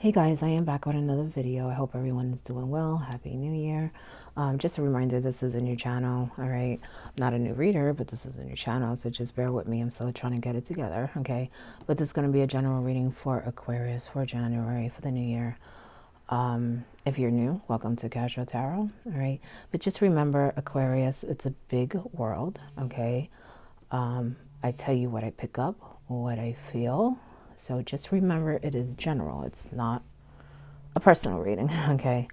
Hey guys, I am back with another video. I hope everyone is doing well. Happy New Year. Just a reminder, this is a new channel, all right? I'm not a new reader, but this is a new channel, so just bear with me. I'm still trying to get it together, okay? But this is going to be a general reading for Aquarius for January, for the new year. If you're new, welcome to Casual Tarot, all right? But just remember, Aquarius, it's a big world, okay? I tell you what I pick up, what I feel. So just remember, it is general. It's not a personal reading, okay?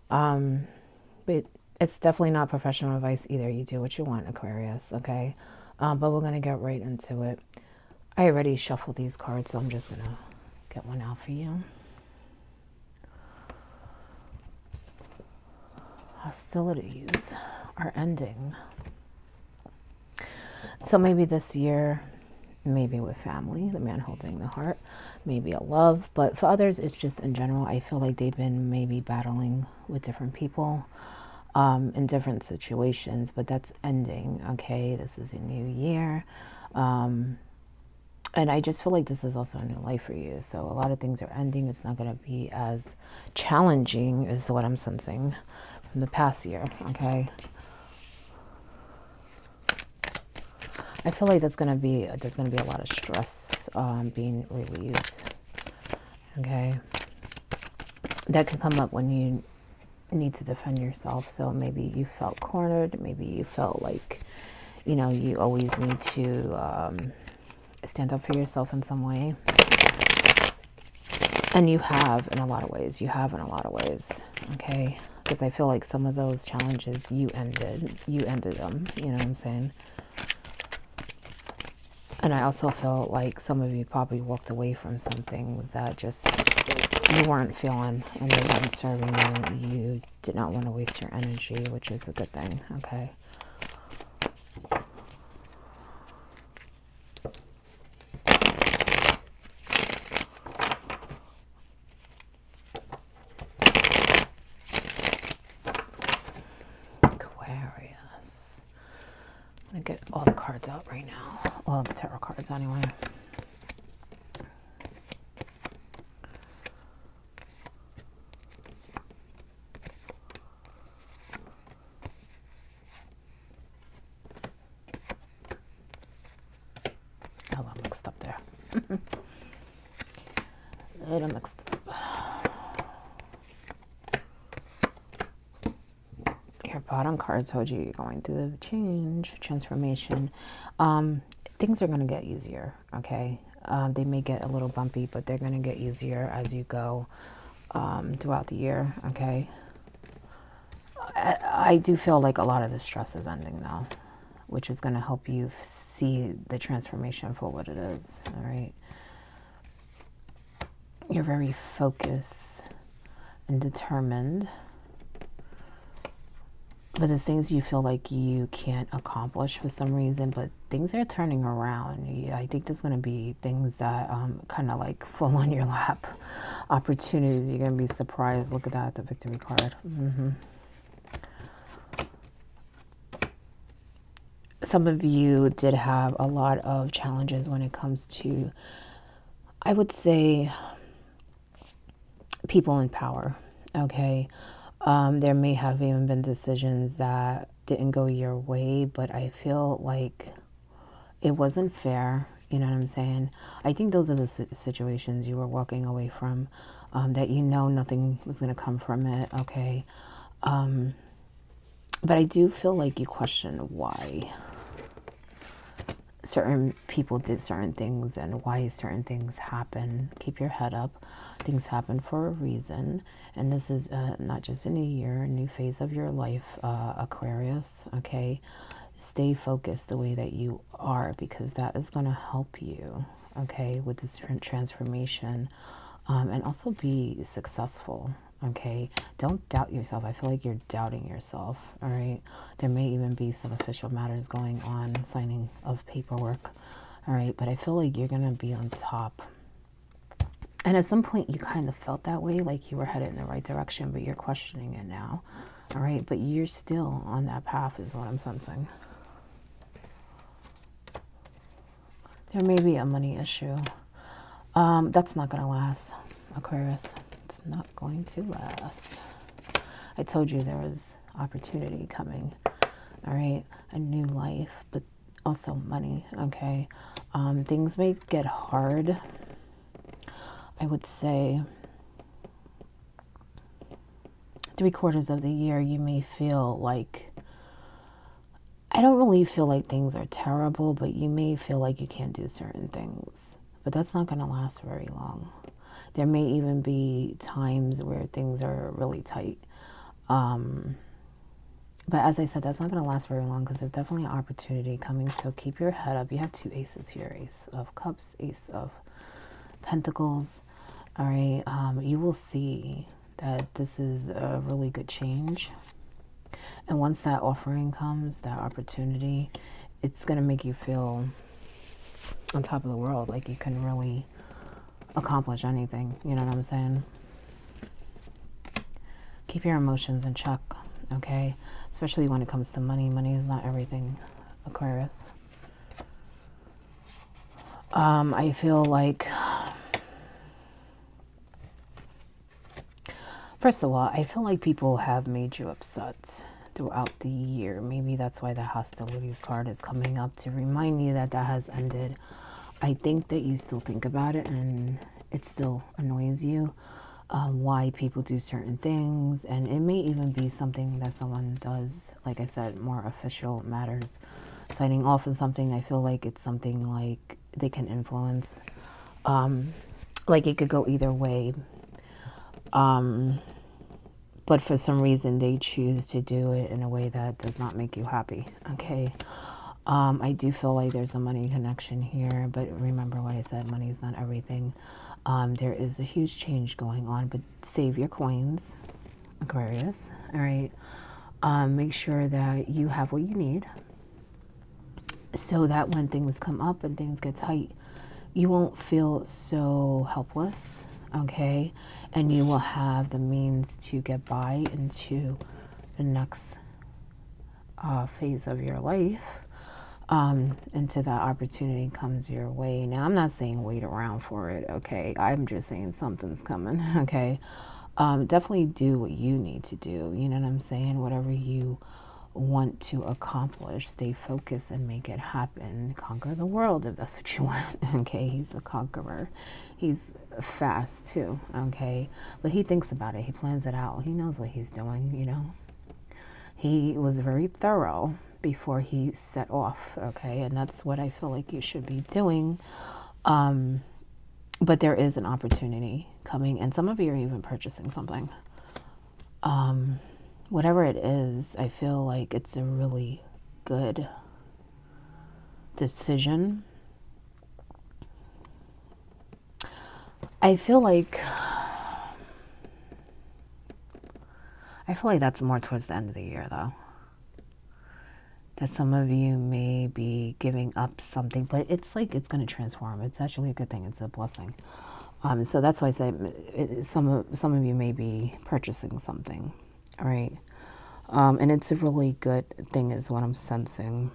But it's definitely not professional advice either. You do what you want, Aquarius, okay? But we're going to get right into it. I already shuffled these cards, so I'm just going to get one out for you. Hostilities are ending. So maybe this year, maybe with family, the man holding the heart, maybe a love. But for others, it's just in general, I feel like they've been maybe battling with different people in different situations, but that's ending, okay? This is a new year. And I just feel like this is also a new life for you. So a lot of things are ending. It's not going to be as challenging is what I'm sensing from the past year, okay? I feel like there's gonna be a lot of stress being relieved. Okay, that can come up when you need to defend yourself. So maybe you felt cornered. Maybe you felt like, you know, you always need to stand up for yourself in some way. And you have in a lot of ways. Okay, because I feel like some of those challenges you ended them. You know what I'm saying? And I also felt like some of you probably walked away from some things that just you weren't feeling and they weren't serving you. You did not want to waste your energy, which is a good thing, okay? Aquarius. I'm going to get all the cards out right now. All the tarot cards anyway. Oh, I'm mixed up there. A little mixed up. Your bottom card told you you're going through a change, transformation. Things are going to get easier, okay? They may get a little bumpy, but they're going to get easier as you go throughout the year, okay? I do feel like a lot of the stress is ending now, which is going to help you see the transformation for what it is, all right? You're very focused and determined, but there's things you feel like you can't accomplish for some reason, but things are turning around. I think there's going to be things that kind of like fall on your lap. Opportunities, you're going to be surprised. Look at that, the victory card. Some of you did have a lot of challenges when it comes to, I would say, people in power, okay? There may have even been decisions that didn't go your way, but I feel like it wasn't fair. You know what I'm saying? I think those are the situations you were walking away from, that you know nothing was going to come from it, okay? But I do feel like you question why certain people did certain things and why certain things happen. Keep your head up. Things happen for a reason. And this is not just a new year, a new phase of your life, Aquarius, okay? Stay focused the way that you are, because that is going to help you, okay, with this transformation, and also be successful. Okay, don't doubt yourself. I feel like you're doubting yourself, all right? There may even be some official matters going on, signing of paperwork, all right? But I feel like you're going to be on top. And at some point, you kind of felt that way, like you were headed in the right direction, but you're questioning it now, all right? But you're still on that path is what I'm sensing. There may be a money issue. That's not going to last. Aquarius. It's not going to last. I told you there was opportunity coming. All right, a new life, but also money. Okay, things may get hard. I would say 3/4 of the year you may feel like, I don't really feel like things are terrible, but you may feel like you can't do certain things. But that's not going to last very long. There may even be times where things are really tight. But as I said, that's not going to last very long because there's definitely an opportunity coming. So keep your head up. You have 2 aces here. Ace of Cups, Ace of Pentacles. All right. You will see that this is a really good change. And once that offering comes, that opportunity, it's going to make you feel on top of the world. Like you can really accomplish anything. You know what I'm saying? Keep your emotions in check. Okay, especially when it comes to money. Money is not everything, Aquarius. I feel like, first of all, I feel like people have made you upset throughout the year. Maybe that's why the hostilities card is coming up to remind you that that has ended. I think that you still think about it and it still annoys you. Why people do certain things, and it may even be something that someone does, like I said, more official matters, signing off on something. I feel like it's something like they can influence, like it could go either way, but for some reason they choose to do it in a way that does not make you happy. Okay, I do feel like there's a money connection here, but remember what I said, money is not everything. There is a huge change going on, but save your coins, Aquarius. All right. Make sure that you have what you need so that when things come up and things get tight, you won't feel so helpless. Okay. And you will have the means to get by into the next phase of your life. Until that opportunity comes your way. Now, I'm not saying wait around for it, okay? I'm just saying something's coming, okay? Definitely do what you need to do, you know what I'm saying? Whatever you want to accomplish, stay focused and make it happen. Conquer the world if that's what you want, okay? He's a conqueror. He's fast too, okay? But he thinks about it. He plans it out. He knows what he's doing, you know? He was very thorough before he set off, okay? And that's what I feel like you should be doing. But there is an opportunity coming, and some of you are even purchasing something. Whatever it is, I feel like it's a really good decision. I feel like that's more towards the end of the year, though. That some of you may be giving up something, but it's like it's going to transform. It's actually a good thing. It's a blessing. So that's why I say some of you may be purchasing something, all right? And it's a really good thing is what I'm sensing.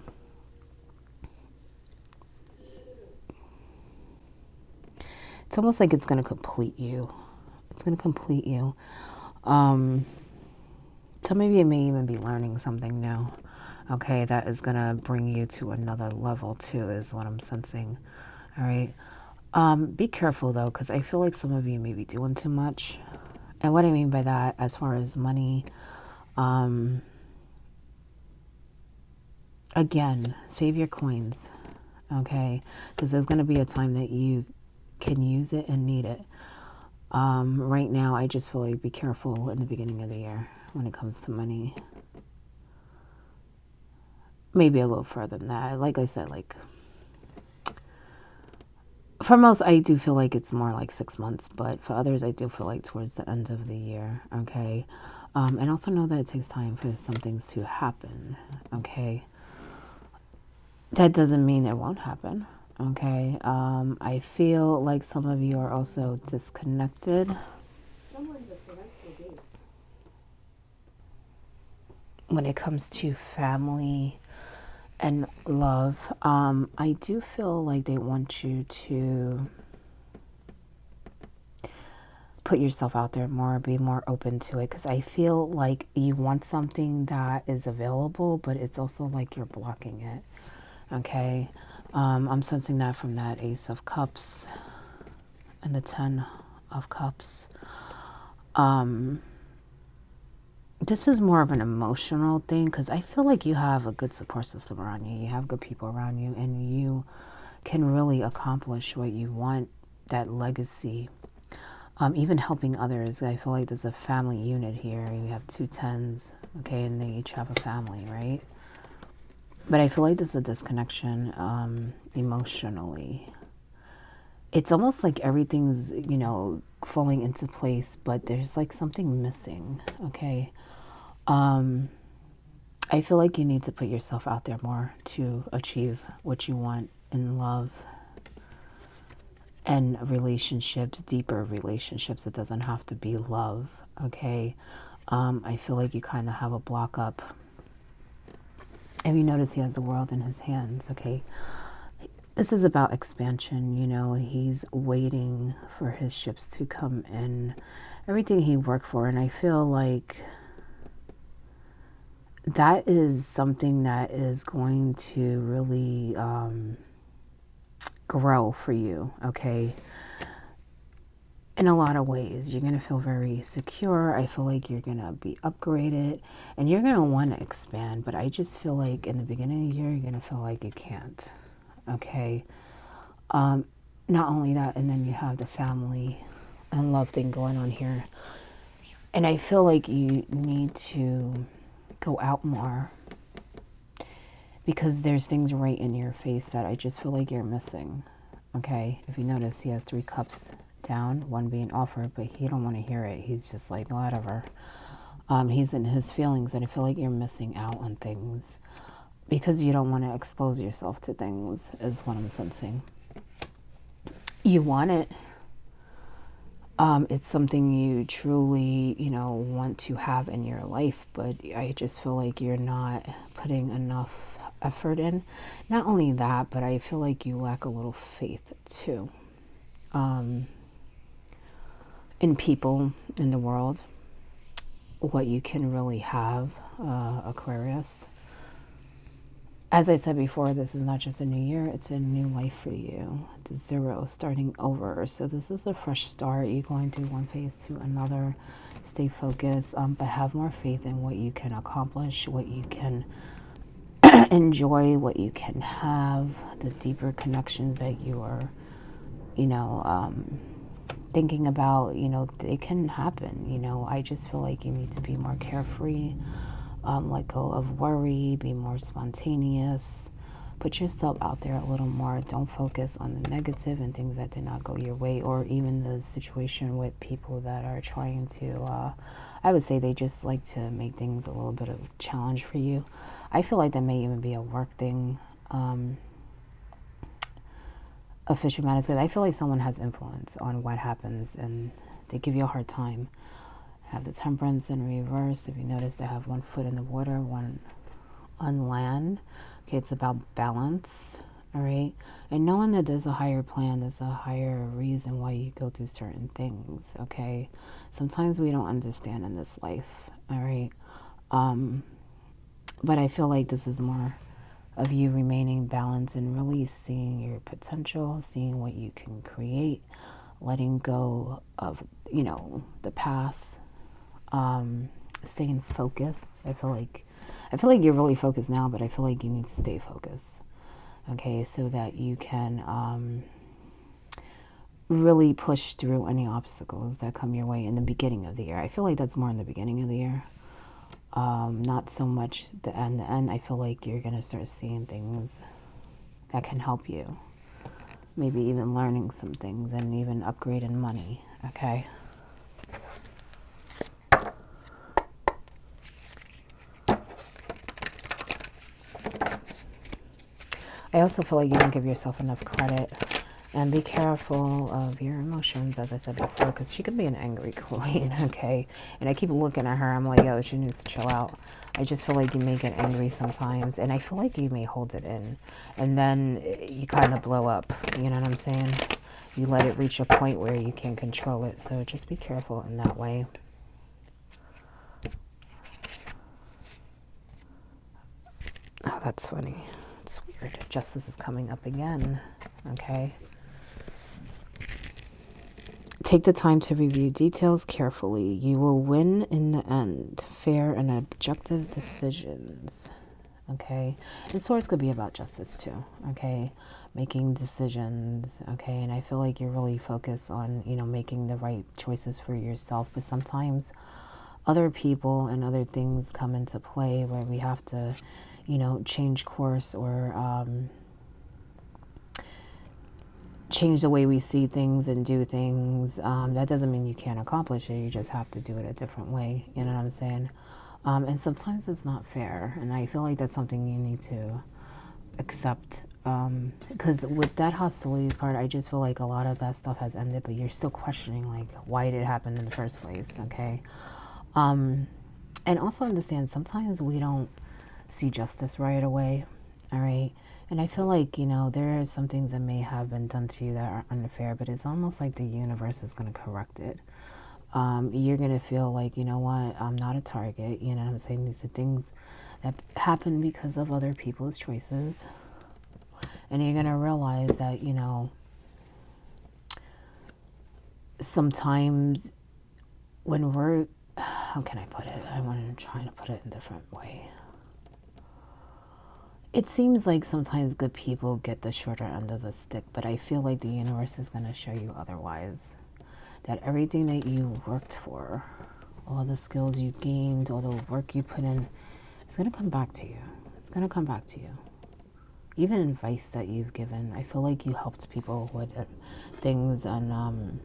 It's almost like it's going to complete you. It's going to complete you. Some of you may even be learning something new. Okay, that is going to bring you to another level too, is what I'm sensing. All right. Be careful though, because I feel like some of you may be doing too much. And what I mean by that, as far as money, again, save your coins. Okay, because there's going to be a time that you can use it and need it. Right now, I just feel like be careful in the beginning of the year when it comes to money. Maybe a little further than that. Like I said, like for most, I do feel like it's more like 6 months, but for others, I do feel like towards the end of the year, okay? And also know that it takes time for some things to happen, okay? That doesn't mean it won't happen, okay? I feel like some of you are also disconnected. Someone's a celestial being. When it comes to family and love, I do feel like they want you to put yourself out there more, be more open to it, because I feel like you want something that is available, but it's also like you're blocking it. Okay, I'm sensing that from that Ace of Cups and the 10 of Cups. This is more of an emotional thing, because I feel like you have a good support system around you. You have good people around you, and you can really accomplish what you want, that legacy. Even helping others. I feel like there's a family unit here. You have 2 10s, okay, and they each have a family, right? But I feel like there's a disconnection emotionally. It's almost like everything's, you know, falling into place, but there's like something missing, okay? I feel like you need to put yourself out there more to achieve what you want in love and relationships, deeper relationships. It doesn't have to be love, okay? I feel like you kind of have a block up. And you notice he has the world in his hands, okay? This is about expansion, you know. He's waiting for his ships to come in, everything he worked for. And I feel like that is something that is going to really grow for you, okay? In a lot of ways, you're going to feel very secure. I feel like you're going to be upgraded and you're going to want to expand. But I just feel like in the beginning of the year, you're going to feel like you can't, okay? Not only that, and then you have the family and love thing going on here. And I feel like you need to go out more, because there's things right in your face that I just feel like you're missing, okay? If you notice, he has 3 cups down, 1 being offered, but he don't want to hear it. He's just like, whatever. He's in his feelings, and I feel like you're missing out on things because you don't want to expose yourself to things, is what I'm sensing. You want it. It's something you truly, you know, want to have in your life, but I just feel like you're not putting enough effort in. Not only that, but I feel like you lack a little faith too, in people, in the world, what you can really have, Aquarius. As I said before, this is not just a new year, it's a new life for you. It's a 0, starting over. So this is a fresh start. You're going through one phase to another. Stay focused, but have more faith in what you can accomplish, what you can enjoy, what you can have, the deeper connections that you are, you know, thinking about, you know, it can happen. You know, I just feel like you need to be more carefree. Let go of worry, be more spontaneous, put yourself out there a little more. Don't focus on the negative and things that did not go your way, or even the situation with people that are trying to, I would say they just like to make things a little bit of a challenge for you. I feel like that may even be a work thing, official matters, because I feel like someone has influence on what happens and they give you a hard time. Have the Temperance in reverse. If you notice, they have 1 foot in the water, 1 on land. Okay, it's about balance, all right? And knowing that there's a higher plan, there's a higher reason why you go through certain things, okay? Sometimes we don't understand in this life, all right? But I feel like this is more of you remaining balanced and really seeing your potential, seeing what you can create, letting go of, you know, the past. Staying focused. I feel like you're really focused now, but I feel like you need to stay focused, okay, so that you can really push through any obstacles that come your way in the beginning of the year. I feel like that's more in the beginning of the year, not so much the end. The end, I feel like you're gonna start seeing things that can help you, maybe even learning some things and even upgrading money, okay? I also feel like you don't give yourself enough credit, and be careful of your emotions, as I said before, because she could be an angry queen, okay? And I keep looking at her, I'm like, yo, she needs to chill out. I just feel like you may get angry sometimes, and I feel like you may hold it in, and then you kind of blow up, you know what I'm saying? you let it reach a point where you can't control it. So just be careful in that way. Oh, that's funny. It's weird. Justice is coming up again. Okay. Take the time to review details carefully. You will win in the end. Fair and objective decisions. Okay. And swords could be about justice too. Okay. Making decisions. Okay. And I feel like you're really focused on, you know, making the right choices for yourself. But sometimes other people and other things come into play where we have to, you know, change course or change the way we see things and do things. That doesn't mean you can't accomplish it. You just have to do it a different way. You know what I'm saying? And sometimes it's not fair. And I feel like that's something you need to accept. Because with that hostilities card, I just feel like a lot of that stuff has ended, but you're still questioning, like, why did it happen in the first place? Okay. And also understand sometimes we don't see justice right away. All right. And I feel like, you know, there are some things that may have been done to you that are unfair, but it's almost like the universe is going to correct it. You're going to feel like, you know what, I'm not a target. You know what I'm saying? These are things that happen because of other people's choices. And you're going to realize that, you know, sometimes when we're, how can I put it? I want to try to put it in a different way. It seems like sometimes good people get the shorter end of the stick, but I feel like the universe is going to show you otherwise. That everything that you worked for, all the skills you gained, all the work you put in, it's going to come back to you. It's going to come back to you. Even advice that you've given, I feel like you helped people with things and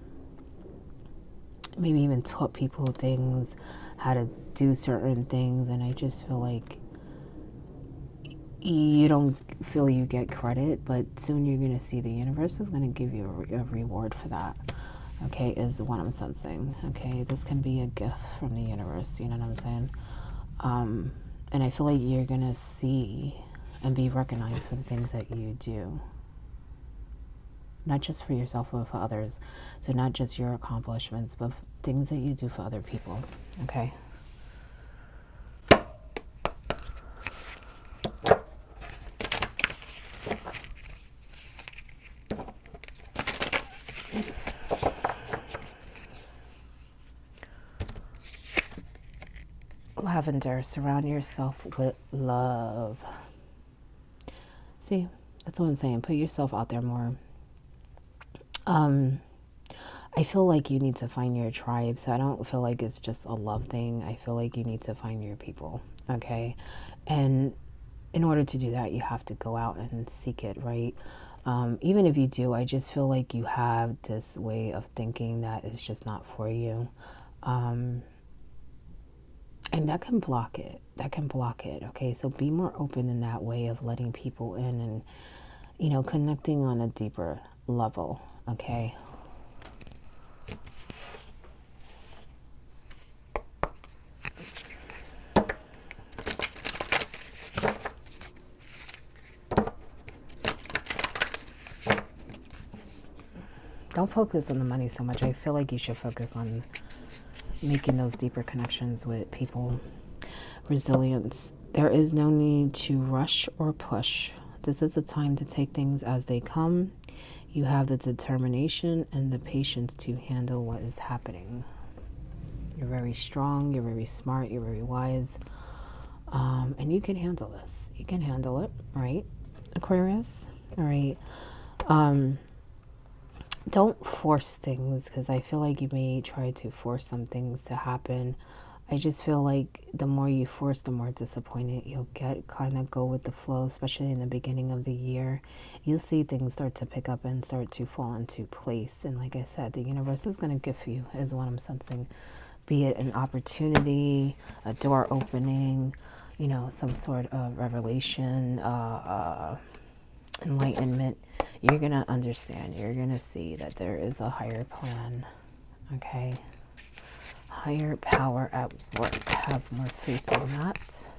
maybe even taught people things, how to do certain things, and I just feel like you don't feel you get credit, but soon you're going to see the universe is going to give you a reward for that. Okay, is what I'm sensing. Okay, this can be a gift from the universe, you know what I'm saying? And I feel like you're going to see and be recognized for the things that you do. Not just for yourself, but for others. So not just your accomplishments, but things that you do for other people. Okay? Lavender, surround yourself with love. See, that's what I'm saying. Put yourself out there more. I feel like you need to find your tribe. So I don't feel like it's just a love thing. I feel like you need to find your people. Okay? And in order to do that, you have to go out and seek it, right? Even if you do, I just feel like you have this way of thinking that is just not for you. And that can block it. That can block it. Okay, so be more open in that way of letting people in and, you know, connecting on a deeper level. Okay. Don't focus on the money so much. I feel like you should focus on making those deeper connections with people. Resilience. There is no need to rush or push. This is a time to take things as they come. You have the determination and the patience to handle what is happening. You're very strong. You're very smart. You're very wise. And you can handle this. You can handle it, right, Aquarius? All right. Don't force things, because I feel like you may try to force some things to happen. I just feel like the more you force, the more disappointed you'll get. Kind of go with the flow, especially in the beginning of the year. You'll see things start to pick up and start to fall into place. And like I said, the universe is going to gift you, is what I'm sensing. Be it an opportunity, a door opening, you know, some sort of revelation, enlightenment. You're going to understand. You're going to see that there is a higher plan. Okay? Higher power at work. Have more faith in that.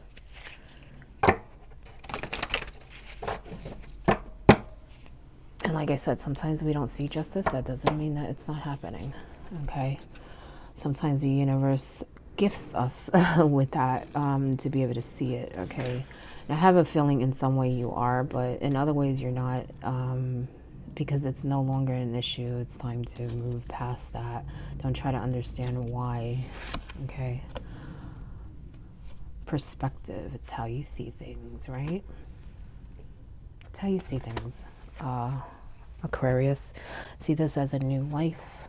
And like I said, sometimes we don't see justice. That doesn't mean that it's not happening. Okay. Sometimes the universe gifts us with that to be able to see it. Okay. And I have a feeling in some way you are, but in other ways you're not, because it's no longer an issue. It's time to move past that. Don't try to understand why. Okay. Perspective. It's how you see things, right? It's how you see things. Aquarius, see this as a new life,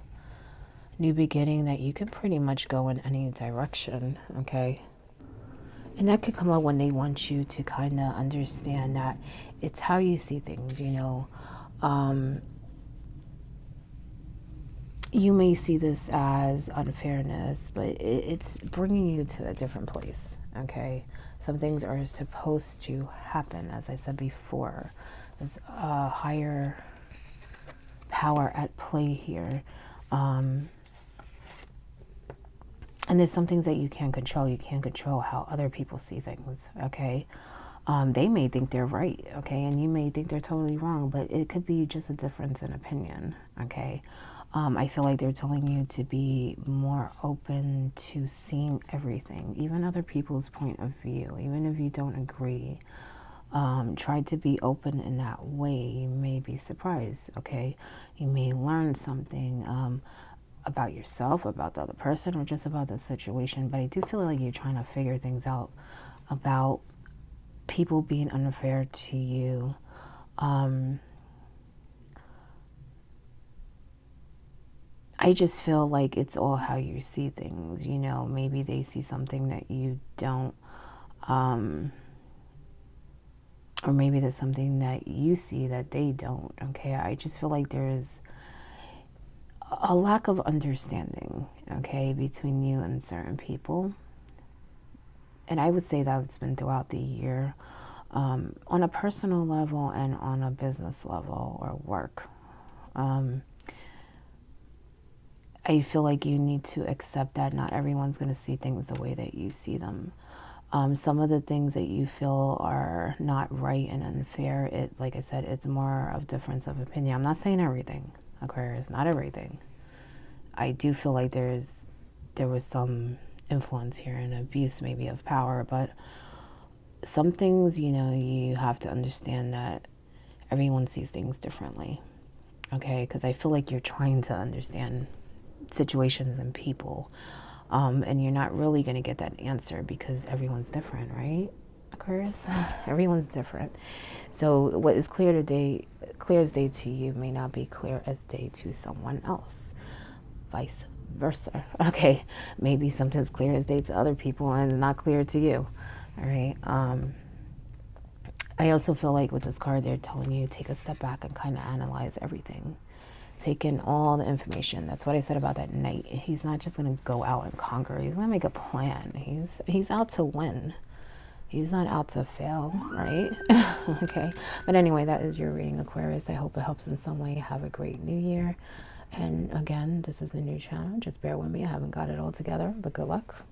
new beginning that you can pretty much go in any direction, okay? And that could come up when they want you to kind of understand that it's how you see things, you know. You may see this as unfairness, but it's bringing you to a different place, okay? Some things are supposed to happen, as I said before. There's a higher power at play here. And there's some things that you can't control. You can't control how other people see things, okay? They may think they're right, okay? And you may think they're totally wrong, but it could be just a difference in opinion, okay? I feel like they're telling you to be more open to seeing everything, even other people's point of view, even if you don't agree. Try to be open in that way. You may be surprised, okay? You may learn something about yourself, about the other person, or just about the situation. But I do feel like you're trying to figure things out about people being unfair to you. I just feel like it's all how you see things, you know. Maybe they see something that you don't, or maybe there's something that you see that they don't, okay? I just feel like there's a lack of understanding, okay, between you and certain people. And I would say that's been throughout the year, on a personal level and on a business level or work. I feel like you need to accept that not everyone's going to see things the way that you see them. Some of the things that you feel are not right and unfair, like I said, it's more of difference of opinion. I'm not saying everything, Aquarius, not everything. I do feel like there was some influence here and abuse maybe of power, but some things, you know, you have to understand that everyone sees things differently, okay? Because I feel like you're trying to understand situations and people, and you're not really going to get that answer because everyone's different, right, Aquarius? Everyone's different. So what is clear as day to you may not be clear as day to someone else. Vice versa. Okay, maybe something's clear as day to other people and not clear to you. All right. I also feel like with this card, they're telling you take a step back and kind of analyze everything. Take in all the information. That's what I said about that knight. He's not just going to go out and conquer. He's going to make a plan. He's out to win. He's not out to fail, right? Okay. But anyway, that is your reading, Aquarius. I hope it helps in some way. Have a great new year. And again, this is a new channel. Just bear with me. I haven't got it all together, but good luck.